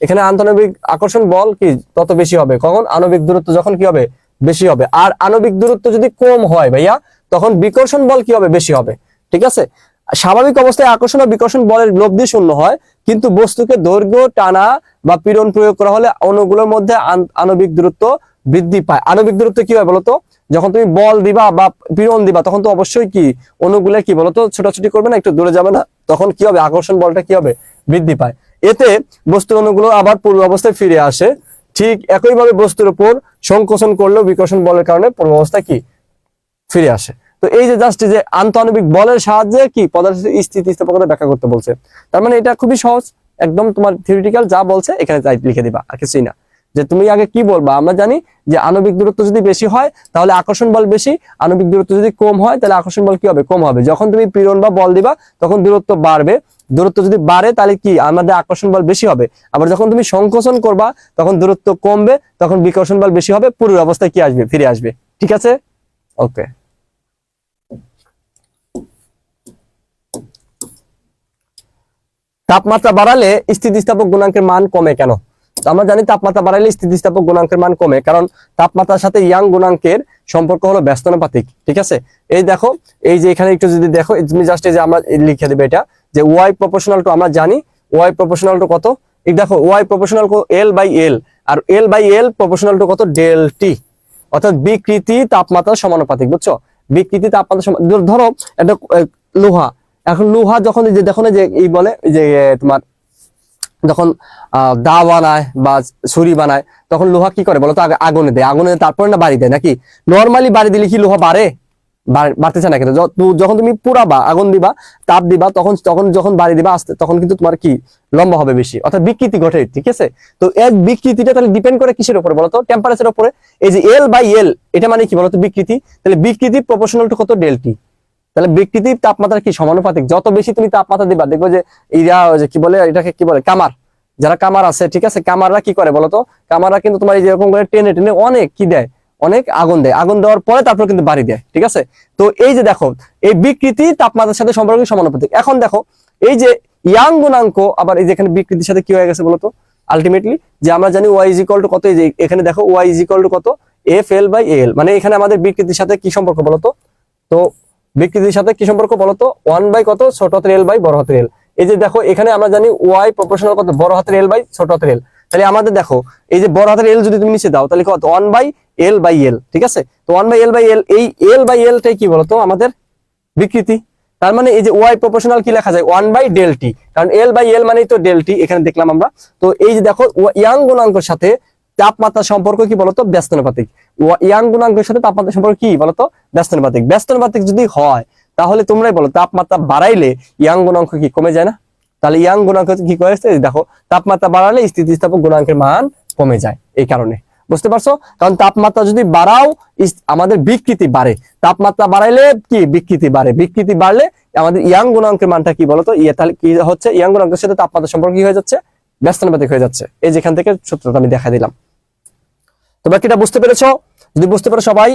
এখানে আন্তঃআণবিক আকর্ষণ বল কি তত বেশি হবে, কখন আণবিক দূরত্ব যখন কি হবে, বেশি হবে, আর আণবিক দূরত্ব যদি কম হয় ভাইয়া তখন বিকর্ষণ বল কি হবে, বেশি হবে, ঠিক আছে। স্বাভাবিক অবস্থায় আকর্ষণ ও বিকর্ষণ বলের লব্ধি শূন্য হয়, কিন্তু বস্তুকে দৈর্ঘ্য টানা বা পীড়ন প্রয়োগ করা হলে অণুগুলোর মধ্যে আণবিক দূরত্ব বৃদ্ধি পায়। আণবিক দূরত্ব কি হয় বলতো, যখন তুমি বল দিবা বা পীড়ন দিবা তখন তো অবশ্যই কি অণুগুলো কি বলতো ছোটাছুটি করবে না, একটু দূরে যাবে না, তখন কি হবে, আকর্ষণ বলটা কি হবে, বৃদ্ধি পায়। এতে বস্তুর অণুগুলো আবার পূর্ব অবস্থায় ফিরে আসে। ঠিক একইভাবে বস্তুর উপর সংকোচন করলেও বিকর্ষণ বলের কারণে পূর্ব অবস্থায় কি ফিরে আসে। তো এই যে জাস্ট যে আন্তঃআণবিক বলের সাহায্যে কি পদার্থের স্থিতিস্থাপকতা ব্যাখ্যা করতে বলছে, তার মানে এটা খুবই সহজ, একদম তোমার থিওরিটিক্যাল যা বলছে এখানে তাই লিখে দিবা, আর কিছুই না। যে তুমি আগে কি বলবা, আমরা জানি যে আণবিক দূরত্ব যদি বেশি হয় তাহলে আকর্ষণ বল বেশি, আণবিক দূরত্ব যদি কম হয় তাহলে আকর্ষণ বল কি হবে, কম হবে। যখন তুমি পীড়ন বা বল দিবা তখন দূরত্ব বাড়বে, দূরত্ব যদি বাড়ে তাহলে কি আমাদের আকর্ষণ বল বেশি হবে, আবার যখন তুমি সংকোচন করবা তখন দূরত্ব কমবে, তখন বিকর্ষণ বল বেশি হবে, পূর্ব অবস্থায় কি আসবে, ফিরে আসবে, ঠিক আছে। ওকে, তাপমাত্রা বাড়ালে স্থিতিস্থাপক গুণাঙ্কের মান কমে কেন? আমরা জানি তাপমাত্রা বাড়ালে স্থিতিস্থাপক গুণাঙ্কের মান কমে, কারণ তাপমাত্রার সাথে ইয়াং গুণাঙ্কের সম্পর্ক হলো ব্যস্তানুপাতিক, ঠিক আছে। এই দেখো এই যে এখানে একটু যদি দেখো, তুমি জাস্ট এই যে আমরা লিখে দেবে এটা যে ওয়াই প্রপোর্শনাল টু, আমরা জানি ওয়াই প্রপোর্শনাল টু কত, দেখো Y proportional L by L, আর L by L proportional to কত ডেল টি, অর্থাৎ বিকৃতি তাপমাত্রার সমানুপাতিক, বুঝছো? বিকৃতি তাপমাত্রা ধরো একটা লোহা, এখন লোহা যখন যে দেখো না যে এই বলে যে তোমার যখন দা বানায় বা ছুরি বানায় তখন লোহা কি করে বলো তো, আগে আগুনে দেয়, আগুনে তারপরে না বাড়ি দেয় নাকি? নর্মালি বাড়ি দিলে কি লোহা বাড়ে? বাড়তেছে না, কিন্তু যখন তুমি পুরাবা আগুন দিবা তাপ দিবা তখন তখন যখন বাড়ি দিবা আসতে তখন কিন্তু তোমার কি লম্বা হবে বেশি, অর্থাৎ বিকৃতি ঘটে, ঠিক আছে? তো এর বিকৃতিটা তাহলে ডিপেন্ড করে কিসের উপরে বলতো? টেম্পারেচারের উপরে। এই যে এল বাই এল এটা মানে কি বলতো? বিকৃতি। তাহলে বিকৃতি প্রপোর্শনাল টু কত ডেল টি, তাহলে বিকৃতি তাপমাত্রা কি সমানুপাতিক। যত বেশি তুমি তাপমাত্রা দিবা দেখবো যে এরা কি বলে এটাকে কি বলে কামার, যারা কামার আছে, ঠিক আছে, কামাররা কি করে বলতো? কামাররা কিন্তু তোমার এই যেরকম করে টেনে টেনে অনেক কি দেয়, অনেক আগুন দেয়, আগুন দেওয়ার পরে তারপর কিন্তু বাড়ি দেয়, ঠিক আছে? তো এই যে দেখো এই বিকৃতি তাপমাত্রার সাথে সম্পর্ক সমানুপাতিক। এখন দেখো এই যে ইয়াং গুণাঙ্ক আবার এই যে এখানে বিকৃতির সাথে কি হয়ে গেছে বলতো? আলটিমেটলি যে আমরা জানি ওয়াই ইজ ইকুয়াল টু কত, এই যে এখানে দেখো ওয়াই ইজ ইকুয়াল টু কত এফ এল বাই এল, মানে এখানে আমাদের বিকৃতির সাথে কি সম্পর্ক বলতো? তো বিকৃতির সাথে কি সম্পর্ক বলতো? 1 বাই কত ছোট হাতের এল বাই বড় হাতের এল। এই যে দেখো এখানে আমরা জানি ওয়াই প্রপোর্শনাল কত বড় হাতের এল বাই ছোট হাতের এল, তাহলে আমাদের দেখো এই যে বড় হাতের এল যদি তুমি নিচে দাও তাহলে কত 1 বাই এল বাই এল, ঠিক আছে? তো 1 বাই এল বাই এল, এই এল বাই এলটাই কি বলতো? আমাদের বিকৃতি। তার মানে এই যে ওয়াই প্রপোর্শনাল কি লেখা যায় 1 বাই ডেল টি, কারণ এল বাই এল মানেই তো ডেল টি, এখানে দেখলাম আমরা। তো এই যে দেখো ইয়াং গুণাঙ্কের সাথে তাপমাত্রার সম্পর্ক কি বলতো? ব্যস্তানুপাতিক। ইয়াং গুণাঙ্কের সাথে তাপমাত্রার সম্পর্ক কি বলতো? ব্যস্তানুপাতিক। ব্যস্তানুপাতিক যদি হয় তাহলে তোমরাই বলো তাপমাত্রা বাড়াইলে ইয়াং গুণাঙ্ক কি কমে যায় না? তাহলে ইয়াং গুণাঙ্ক কি করেছে দেখো, তাপমাত্রা বাড়ালে স্থিতিস্থাপক গুণাঙ্কের মান কমে যায়, এই কারণে। বুঝতে পারছো? কারণ তাপমাত্রা যদি বাড়াও আমাদের বিকৃতি বাড়ে, তাপমাত্রা বাড়াইলে কি বিকৃতি বাড়ে, বিকৃতি বাড়লে আমাদের ইয়াং গুণাঙ্কের মানটা কি বলতো? তাহলে কি হচ্ছে? ইয়াং গুণাঙ্কের সাথে তাপমাত্রা সম্পর্ক কি হয়ে যাচ্ছে? ব্যস্তানুপাতিক হয়ে যাচ্ছে। এই যেখান থেকে সূত্রটা আমি দেখা দিলাম। তোমরা কি এটা বুঝতে পেরেছো? যদি বুঝতে পারো সবাই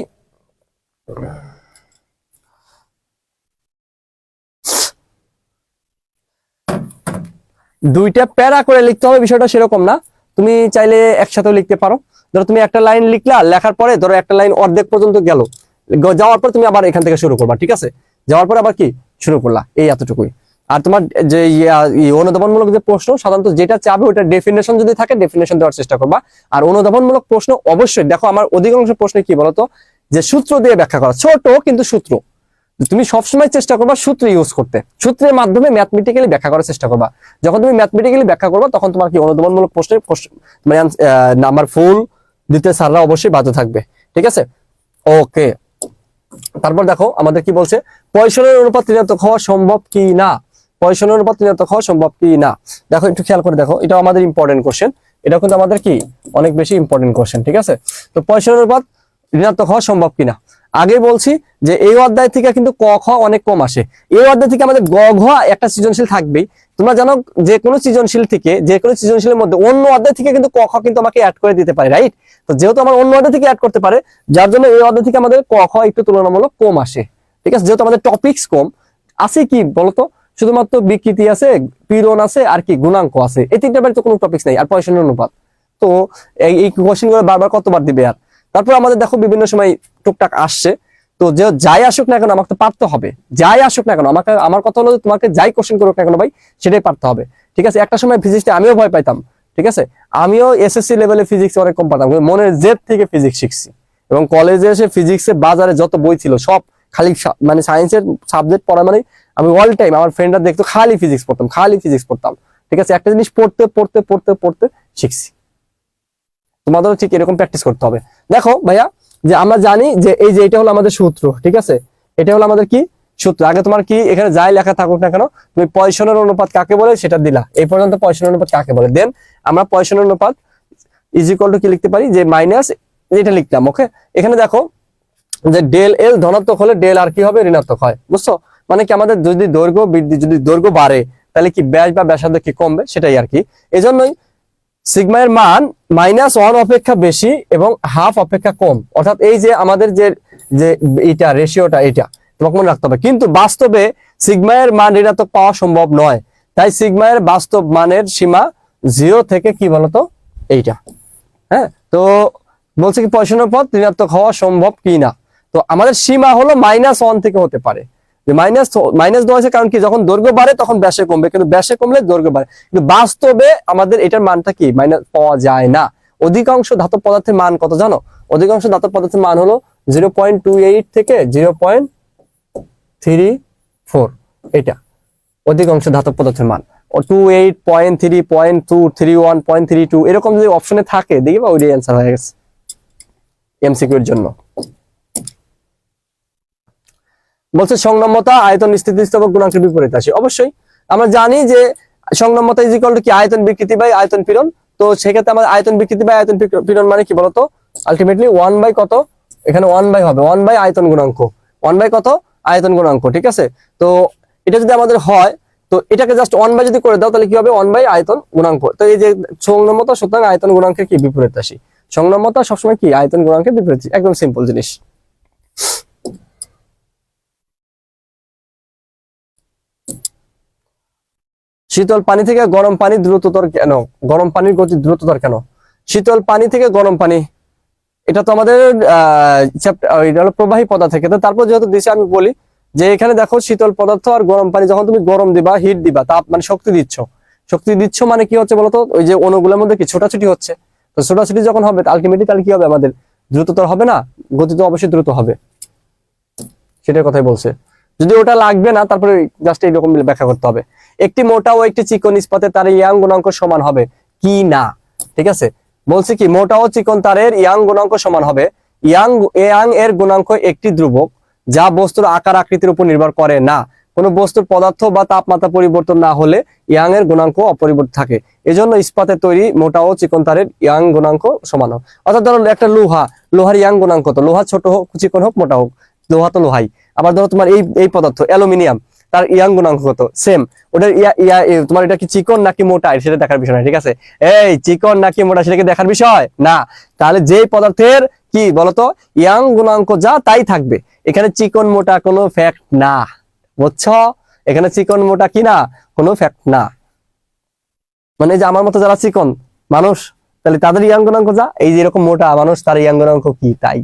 দুইটা প্যারা করে লিখতে হবে, বিষয়টা সেরকম না, তুমি চাইলে একসাথেও লিখতে পারো। ধরো তুমি একটা লাইন লিখলা, লেখার পরে ধরো একটা লাইন অর্ধেক পর্যন্ত গেল, যাওয়ার পর তুমি আবার এখান থেকে শুরু করবা, ঠিক আছে? যাওয়ার পর আবার কি শুরু করলা, এই এতটুকুই। আর তোমার যে অনুধাবনমূলক যে প্রশ্ন সাধারণত যেটা চাবে ওটা ডেফিনেশন যদি থাকে ডেফিনেশন দেওয়ার চেষ্টা করবা। আর অনুধাবনমূলক প্রশ্ন অবশ্যই দেখো আমার অধিকাংশ প্রশ্নে কি বলতো, যে সূত্র দিয়ে ব্যাখ্যা করা, ছোট কিন্তু সূত্র, তুমি সবসময় চেষ্টা করবা সূত্র ইউজ করতে, সূত্রের মাধ্যমে ম্যাথমেটিক্যালি ব্যাখ্যা করার চেষ্টা করবা। যখন তুমি ম্যাথমেটিক্যালি ব্যাখ্যা করবা তখন তোমার কি অনুধাবনমূলক প্রশ্নের মানে নাম্বার ফুল দিতে স্যাররা অবশ্যই বাধ্য থাকবে, ঠিক আছে? ওকে, তারপর দেখো আমাদের কি বলছে, পয়সনের অনুপাত ঋণাত্মক হওয়া সম্ভব কি না। পয়সনের অনুপাত ঋণাত্মক হওয়া সম্ভব কি না, দেখো একটু খেয়াল করে দেখো, এটা আমাদের ইম্পর্টেন্ট কোশ্চেন, এটা কিন্তু আমাদের কি অনেক বেশি ইম্পর্টেন্ট কোশ্চেন, ঠিক আছে? তো পয়সনের অনুপাত ঋণাত্মক হওয়া সম্ভব কিনা, আগে বলছি যে এই অধ্যায় থেকে কিন্তু ক খ অনেক কম আসে, এই অধ্যায় থেকে আমাদের গ ঘ একটা সৃজনশীল থাকবেই। তোমরা জানো যে কোনো সৃজনশীল থেকে, যে কোনো সৃজনশীলের মধ্যে অন্য অধ্যায় থেকে কিন্তু ক খ কিন্তু আমাকে অ্যাড করে দিতে পারে, রাইট? তো যেহেতু আমার অন্য অধ্যায় থেকে অ্যাড করতে পারে, যার জন্য এই অধ্যায় থেকে আমাদের ক খ একটু তুলনামূলক কম আসে, ঠিক আছে? যেহেতু আমাদের টপিকস কম আছে, কি বলতো, শুধুমাত্র বিকৃতি আছে, পীড়ন আছে, আর কি গুণাঙ্ক আছে, এই তিনটা বাড়িতে কোনো টপিকস নেই, আর পয়সনের অনুপাত। তো এই কোশ্চেন গুলো বারবার কতবার দিবে আর? তারপর আমাদের দেখো বিভিন্ন সময় টুকটাক আসছে, তো যে যাই আসুক না কেন আমাকে তো পারতে হবে, যাই আসুক না কেন আমাকে, আমার কথা হলো তোমাকে যাই কোশ্চেন করুক না কেন ভাই সেটাই পারতে হবে, ঠিক আছে? একটা সময় ফিজিক্সটা আমিও ভয় পাইতাম, ঠিক আছে? আমিও এসএসসি লেভেলে ফিজিক্স অনেক কম পারতাম, মনের জেদ থেকে ফিজিক্স শিখছি, এবং কলেজে এসে ফিজিক্সের বাজারে যত বই ছিল সব খালি মানে সায়েন্সের সাবজেক্ট পড়া মানে আমি অল টাইম আমার ফ্রেন্ডরা দেখতো খালি ফিজিক্স পড়তাম, খালি ফিজিক্স পড়তাম, ঠিক আছে? একটা জিনিস পড়তে পড়তে পড়তে পড়তে শিখছি, তোমাদেরও ঠিক এরকম প্র্যাকটিস করতে হবে। দেখো ভাইয়া, যে আমরা জানি যে এই যে এটা হলো আমাদের সূত্র, ঠিক আছে? এটা হলো আমাদের কি সূত্র। আগে তোমার কি এখানে যাই লেখা থাকুক না কেন, তুমি পয়সনের অনুপাত কাকে বলে সেটা দিলা, এই পর্যন্ত পয়সনের অনুপাত কাকে বলে, দেন আমরা পয়সনের অনুপাত ইজ ইকুয়াল টু কি লিখতে পারি, যে মাইনাস এটা লিখলাম, ওকে? এখানে দেখো যে ডেল এল ধনাত্মক হলে ডেল আর কি হবে, ঋণাত্মক হয়, বুঝছো? মানে কি আমাদের যদি দৈর্ঘ্য বৃদ্ধি, যদি দৈর্ঘ্য বাড়ে তাহলে কি ব্যাস বা ব্যাসার্ধ কি কমবে, সেটাই আর কি। এজন্যই সিগমা এর মান -1 অপেক্ষা বেশি এবং হাফ অপেক্ষা কম, অর্থাৎ এই যে আমাদের যে যে এটা রেশিওটা, এটা তোমাকে মনে রাখতে হবে। কিন্তু বাস্তবে সিগমা এর মান ঋণাত্মক পাওয়া সম্ভব নয়, তাই সিগমা এর বাস্তব মানের সীমা 0 থেকে কি বলতো এইটা, হ্যাঁ? তো বলছে কি পয়সনের পদ ঋণাত্মক হওয়া সম্ভব কি না, তো আমাদের সীমা হলো -1 থেকে হতে পারে, যে মাইনাস মাইনাস দেওয়া হয়েছে কারণ কি, যখন দৈর্ঘ্য বাড়ে তখন ব্যাসে কমবে, কিন্তু ব্যাসে কমলে দৈর্ঘ্য বাড়ে, কিন্তু বাস্তবে আমাদের এটার মানটা কি মাইনাস পাওয়া যায় না। অধিকাংশ ধাতব পদার্থের মান কত জানো? অধিকাংশ ধাতব পদার্থের মান হলো 0.28 থেকে 0.34, এটা অধিকাংশ ধাতব পদার্থের মান। 28, 0.3, 0.231, 0.32 এরকম যদি অপশনে থাকে দেখবা ওইটাই অ্যান্সার হয়ে গেছে এমসিকিউ এর জন্য। বলছে সংনম্যতা আয়তন স্থিতিস্থাপক গুণাঙ্কের বিপরীত আসে। অবশ্যই আমরা জানি যে সংনম্যতা ইজ ইকুয়াল টু কি, আয়তন বিকৃতি বাই আয়তন পীড়ন। তো সেক্ষেত্রে আমাদের আয়তন বিকৃতি বাই আয়তন পীড়ন মানে কি বলতো, আলটিমেটলি 1 বাই কত, এখানে 1 বাই হবে 1 বাই আয়তন গুণাঙ্ক, 1 বাই কত আয়তন গুণাঙ্ক, ঠিক আছে। তো এটা যদি আমাদের হয়, তো এটাকে জাস্ট 1 বাই যদি করে দাও তাহলে কি হবে 1 বাই আয়তন গুণাঙ্ক। তো এই যে সংনম্যতা, সুতরাং আয়তন গুণাঙ্কের কি বিপরীত আসি। সংনম্যতা সবসময় কি আয়তন গুণাঙ্কের বিপরীত, একদম সিম্পল জিনিস। শীতল পানি থেকে গরম পানি দ্রুততর কেন? গরম পানির গতি দ্রুততর কেন? শীতল পানি থেকে গরম পানি, এটা তো আমাদের এটা হলো প্রবাহী পদার্থ থেকে। তারপর যেহেতু দিছে আমি বলি যে এখানে দেখো শীতল পদার্থ আর গরম পানি, যখন তুমি গরম দিবা, হিট দিবা, তাপ মানে শক্তি দিচ্ছ মানে কি হচ্ছে বলতো, ওই যে অণুগুলোর মধ্যে কি ছোটাছুটি হচ্ছে। তো ছোটাছুটি যখন হবে আলটিমেটলি তাহলে কি হবে, আমাদের দ্রুততর হবে না, গতি তো অবশ্যই দ্রুত হবে, সেটার কথাই বলছে। যদি ওটা লাগবে না তারপরে জাস্ট এইরকম ব্যাখ্যা করতে হবে। একটি মোটা ও একটি চিকন ইস্পাতের তারের ইয়াং গুণাঙ্ক সমান হবে কি না, ঠিক আছে। বলছে কি মোটা ও চিকন তারের ইয়াং গুণাঙ্ক সমান হবে। ইয়াং এর গুণাঙ্ক একটি ধ্রুবক যা বস্তুর আকার আকৃতির উপর নির্ভর করে না। কোন বস্তুর পদার্থ বা তাপমাত্রা পরিবর্তন না হলে ইয়াং এর গুণাঙ্ক অপরিবর্তিত থাকে। এজন্য ইস্পাতের তৈরি মোটা ও চিকন তারের ইয়াং গুণাঙ্ক সমান হবে। অর্থাৎ ধরো একটা লোহার ইয়াং গুণাঙ্ক, তো লোহা ছোট হোক, চিকন হোক, মোটা হোক, লোহা তো লোহাই। আবার ধরো তোমার এই পদার্থ অ্যালুমিনিয়াম, তার ইয়াং গুণাঙ্ক কত, সেম। ওটার তোমার এটা কি চিকন নাকি মোটা সেটা দেখার বিষয় না, ঠিক আছে। এই চিকন নাকি মোটা সেটা কি দেখার বিষয় না। তাহলে যে পদার্থের কি বলতো ইয়াং গুণাঙ্ক যা তাই থাকবে, এখানে চিকন মোটা কোনো ফ্যাক্ট না, বুঝছো। এখানে চিকন মোটা কি না, কোনো ফ্যাক্ট না। মানে যে আমার মতো যারা চিকন মানুষ, তাহলে তাদের ইয়াং গুণাঙ্ক যা, এই যে এরকম মোটা মানুষ তার ইয়াং গুণাঙ্ক কি তাই,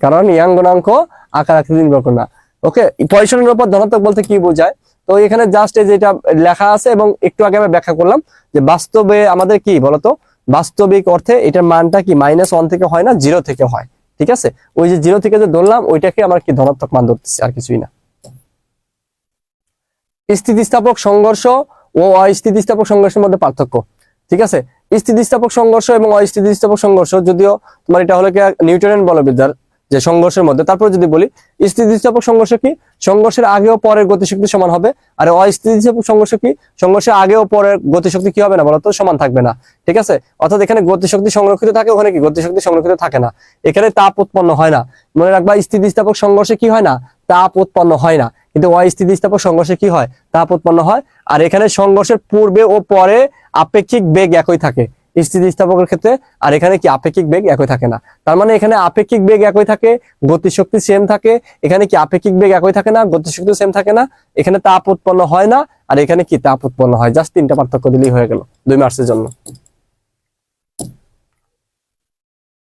কারণ ইয়াং গুণাঙ্ক আকার আকৃতি নির্ভর করে না। ওকে, পয়সনের উপর ধনাত্মক বলতে কি বোঝায়? তো এখানে জাস্ট যেটা লেখা আছে এবং একটু আগে আমি ব্যাখ্যা করলাম যে বাস্তবে আমাদের কি বলতো, বাস্তবিক অর্থে এটার মানটা কি -1 থেকে হয় না, 0 থেকে হয়, ঠিক আছে। ওই যে 0 থেকে যে ধরলাম ওইটাকে আমার কি ধনাত্মক মান ধরতেছি, আর কিছুই না। স্থিতিস্থাপক সংঘর্ষ ও অস্থিতিস্থাপক সংঘর্ষের মধ্যে পার্থক্য, ঠিক আছে। স্থিতিস্থাপক সংঘর্ষ এবং অস্থিতিস্থাপক সংঘর্ষ, যদিও তোমার এটা হলো কি নিউটনের বলবিদ্যার যে সংঘর্ষের মধ্যে। তারপর যদি বলি স্থিতিস্থাপক সংঘর্ষ কি, সংঘর্ষের আগে ও পরের গতিশক্তি সমান হবে। আর অস্থিতিস্থাপক সংঘর্ষ কি, সংঘর্ষের আগে ও পরের গতিশক্তি কি হবে না বলতো, সমান থাকবে না, ঠিক আছে। অর্থাৎ এখানে গতিশক্তি সংরক্ষিত থাকে, ওখানে কি গতিশক্তি সংরক্ষিত থাকে না। এখানে তাপ উৎপন্ন হয় না, মনে রাখবা। স্থিতিস্থাপক সংঘর্ষে কি হয় না, তাপ উৎপন্ন হয় না, কিন্তু অস্থিতিস্থাপক সংঘর্ষে কি হয়, তাপ উৎপন্ন হয়। আর এখানে সংঘর্ষের পূর্বে ও পরে আপেক্ষিক বেগ একই থাকে স্থিতিস্থাপকের ক্ষেত্রে, আর এখানে কি আপেক্ষিক বেগ একই থাকে না। তার মানে এখানে আপেক্ষিক বেগ একই থাকে, গতিশক্তি সেম থাকে। এখানে কি আপেক্ষিক বেগ একই থাকে না, গতিশক্তি সেম থাকে না। এখানে তাপ উৎপন্ন হয় না, আর এখানে কি তাপ উৎপন্ন হয়। জাস্ট 3টা পার্থক্য দিলেই হয়ে গেল 2 মার্কসের জন্য।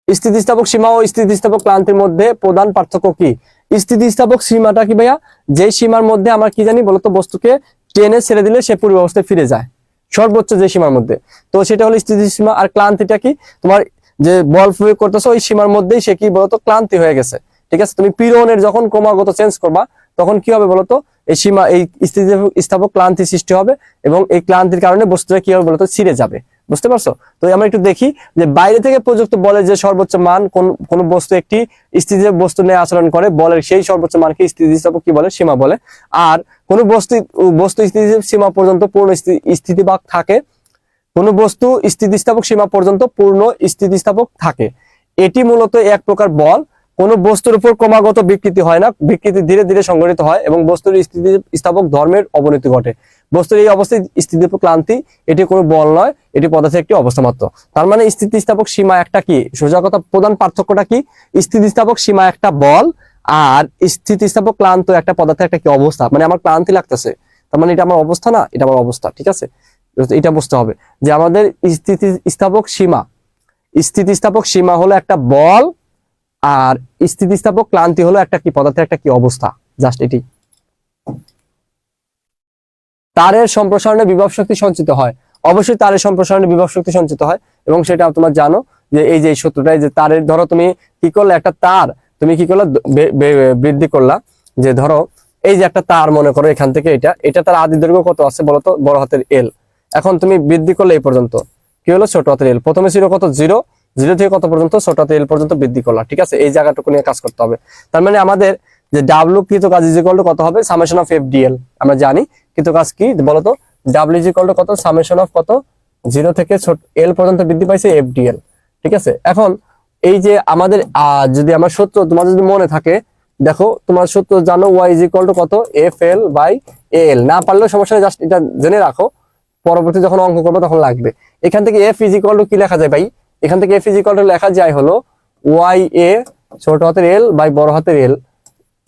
স্থিতিস্থাপক সীমা ও স্থিতিস্থাপক ক্লান্তির মধ্যে প্রধান পার্থক্য কি? স্থিতিস্থাপক সীমাটা কি ভাইয়া, যে সীমার মধ্যে আমরা কি জানি বলতো, বস্তুকে টেনে ছেড়ে দিলে সে পূর্ব অবস্থায় ফিরে যায়, সর্বোচ্চ যে সীমার মধ্যে, তো সেটা হলো স্থিতি সীমা। আর ক্লান্তিটা কি, তোমার যে বল প্রয়োগ করতেছো ওই সীমার মধ্যেই সে কি বলতো ক্লান্তি হয়ে গেছে, ঠিক আছে। তুমি পীড়নের যখন ক্রমাগত চেঞ্জ করবা তখন কি হবে বলতো, এই সীমা এই স্থিতিস্থাপক ক্লান্তি সৃষ্টি হবে, এবং এই ক্লান্তির কারণে বস্তুটা কি হবে বলতো, ছিঁড়ে যাবে। বুঝতে পারছো? তো আমরা একটু দেখি যে বাইরে থেকে প্রযুক্ত বলের যে সর্বোচ্চ মান, কোন বস্তু একটি স্থিতিস্থাপক বস্তু নিয়ে আচরণ করে, বলের সেই সর্বোচ্চ মানকে স্থিতিস্থাপক কি বলে, সীমা বলে। আর কোন বস্তু স্থিতিস্থাপক সীমা পর্যন্ত পূর্ণ স্থিতিবাক থাকে, কোন বস্তু স্থিতিস্থাপক সীমা পর্যন্ত পূর্ণ স্থিতিস্থাপক থাকে। এটি মূলত এক প্রকার বল। কোন বস্তুর উপর ক্রমাগত বিকৃতি হয় না, বিকৃতি ধীরে ধীরে সংঘটিত হয় এবং বস্তুর স্থিতিস্থাপক ধর্মের অবনতি ঘটে। বস্তুর এই অবস্থায় স্থিতিস্থাপক ক্লান্তি, এটি কোনো বল নয়, এটি পদার্থের একটি অবস্থা মাত্র। তার মানে স্থিতিস্থাপক সীমা একটা কি, সোজা কথা প্রধান পার্থক্যটা কি, স্থিতিস্থাপক সীমা একটা বল আর স্থিতিস্থাপক ক্লান্ত একটা পদার্থের একটা কি অবস্থা। মানে আমার ক্লান্তি লাগতেছে, তার মানে এটা আমার অবস্থা না, এটা আমার অবস্থা, ঠিক আছে। এটা বুঝতে হবে যে আমাদের স্থিতিস্থাপক সীমা হলো একটা বল আর স্থিতিস্থাপক ক্লান্তি হলো একটা কি পদার্থের একটা কি অবস্থা, জাস্ট এটি। তারের সম্প্রসারণে বিভব শক্তি সঞ্চিত হয়, অবশ্যই তারের সম্প্রসারণে বিভব শক্তি সঞ্চিত হয়, এবং সেটা তোমরা জানো যে এই যে সূত্রটাই, যে তারের ধরো তুমি কি করলে, একটা তার তুমি কি করলে বৃদ্ধি করলা, যে ধরো এই যে একটা তার মনে করো এখান থেকে এটা তার আদি দৈর্ঘ্য কত আছে বলতো, বড় হাতের এল। এখন তুমি বৃদ্ধি করলে এই পর্যন্ত কি হলো, ছোট হাতের এল। প্রথমে ছিল কত, 0, 0 থেকে কত পর্যন্ত, ছোট হাতের এল পর্যন্ত বৃদ্ধি করলা, ঠিক আছে। এই জায়গাটুকু নিয়ে কাজ করতে হবে। তার মানে আমাদের যে ডাব্লু কৃত কাজ ইজ ইকুয়াল টু কত হবে, সামেশন অফ এফ ডিএল। আমরা জানি কৃত কাজ কি বলতো, ডাব্লু ইজ ইকুয়াল টু কত, সামেশন অফ কত, 0 থেকে ছোট এল পর্যন্ত বৃদ্ধি পাইছে এফ ডিএল, ঠিক আছে। এখন এই যে আমাদের যদি আমার সূত্র তোমার যদি মনে থাকে, দেখো তোমার সূত্র জানো, ওয়াই ইজ ইকুয়াল টু কত, এফ এল বাই এল। না পারলেও সমস্যা নেই, জাস্ট এটা জেনে রাখো, পরবর্তী যখন অঙ্ক করবো তখন লাগবে। এখান থেকে এফ ইজ ইকুয়াল টু কি লেখা যায় ভাই, এখান থেকে এফ ইজ ইকুয়াল টু লেখা যায় হলো ওয়াই এ ছোট হাতের এল বাই বড় হাতের এল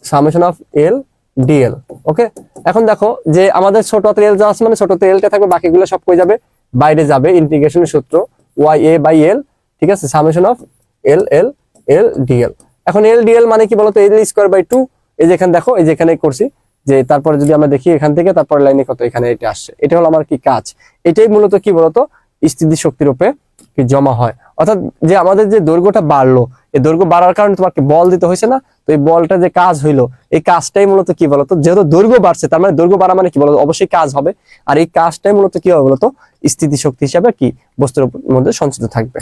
সামেশন অফ এল ডিএল। ওকে, এখন দেখো যে আমাদের ছোট হাতের এল যা আছে মানে ছোট হাতের এলটা থাকবে, বাকিগুলো সব কই যাবে, বাইরে যাবে। ইন্টিগ্রেশনের সূত্র ওয়াই এ বাই এল, ঠিক আছে, summation of L L L DL. এখন এল ডিএল মানে কি বলতো, এল স্কোয়ার বাই 2। এই যে এখানে দেখো, এই যে এখানে করছি, যে তারপরে যদি আমরা দেখি এখান থেকে তারপরে লাইনে কত, এখানে এটা আসছে। এটা হলো আমার কি কাজ, এটাই মূলত কি বলতো স্থিতি শক্তির রূপে কি জমা হয়। অর্থাৎ যে আমাদের যে দৈর্ঘ্যটা বাড়লো, এই দৈর্ঘ্য বাড়ার কারণে তোমাকে বল দিতে হয়েছে না, তো এই বলটা যে কাজ হইলো, এই কাজটাই মূলত কি বলতো, যেহেতু দৈর্ঘ্য বাড়ছে তার মানে দৈর্ঘ্য বাড়া মানে কি বলতো, অবশ্যই কাজ হবে। আর এই কাজটাই মূলত কি হবে বলতো, স্থিতি শক্তি হিসাবে কি বস্তুর মধ্যে সঞ্চিত থাকবে,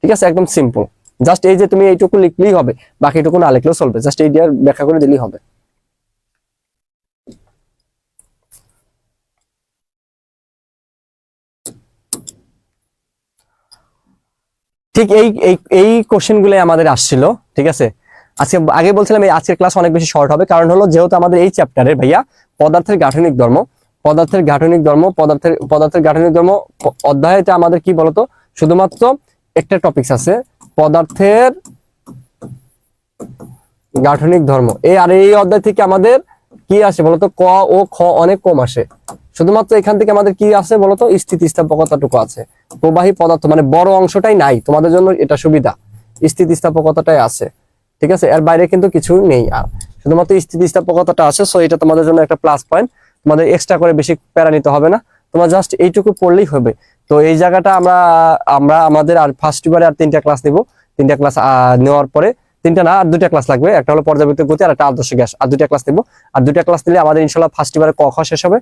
ঠিক আছে। একদম সিম্পল, জাস্ট এই যে তুমি এইটুকু লিখলেই হবে, বাকিটুকু না লিখলেও চলবে, জাস্ট এই দিয়ে ব্যাখ্যা করে দিলেই হবে। ঠিক এই এই এই কোশ্চেন গুলো আমাদের আসছিল, ঠিক আছে। আজকে আগে বলছিলাম এই আজকের ক্লাস অনেক বেশি শর্ট হবে, কারণ হলো যেহেতু আমাদের এই চ্যাপ্টারে ভাইয়া পদার্থের গাঠনিক ধর্ম, পদার্থের গাঠনিক ধর্ম অধ্যায়টা আমাদের কি বলতো, শুধুমাত্র একটা টপিকস আছে, পদার্থের গাঠনিক ধর্ম। আর এই অধ্যায় থেকে আমাদের কি আসে বলতো, ক ও খ অনেক কম আসে। শুধুমাত্র এখান থেকে আমাদের কি আছে বলতো, স্থিতিস্থাপকতাটুকু আছে। প্রবাহী পদার্থ মানে বড় অংশটাই নাই, তোমাদের জন্য এটা সুবিধা, স্থিতিস্থাপকতাটাই আছে, ঠিক আছে। এর বাইরে কিন্তু কিছু নেই, আর শুধুমাত্র স্থিতিস্থাপকতাটা আছে। সো এটা তোমাদের জন্য একটা প্লাস পয়েন্ট, তোমাদের এক্সট্রা করে বেশি প্যারা নিতে হবে না, তোমার জাস্ট এইটুকু পড়লেই হবে। তো এই জায়গাটা আমরা আমাদের আর ফার্স্ট ইয়ারে আর 3টা ক্লাস নিব। 3টা ক্লাস নেওয়ার পরে, 3টা না, আর 2টা ক্লাস লাগবে, একটা হলো পর্যাবৃত্ত গতি আর একটা আদর্শ গ্যাস, আর 2টা ক্লাস নিব। আর 2টা ক্লাস নিলে আমাদের ইনশাআল্লাহ ফার্স্ট ইয়ারে ক খ শেষ হবে।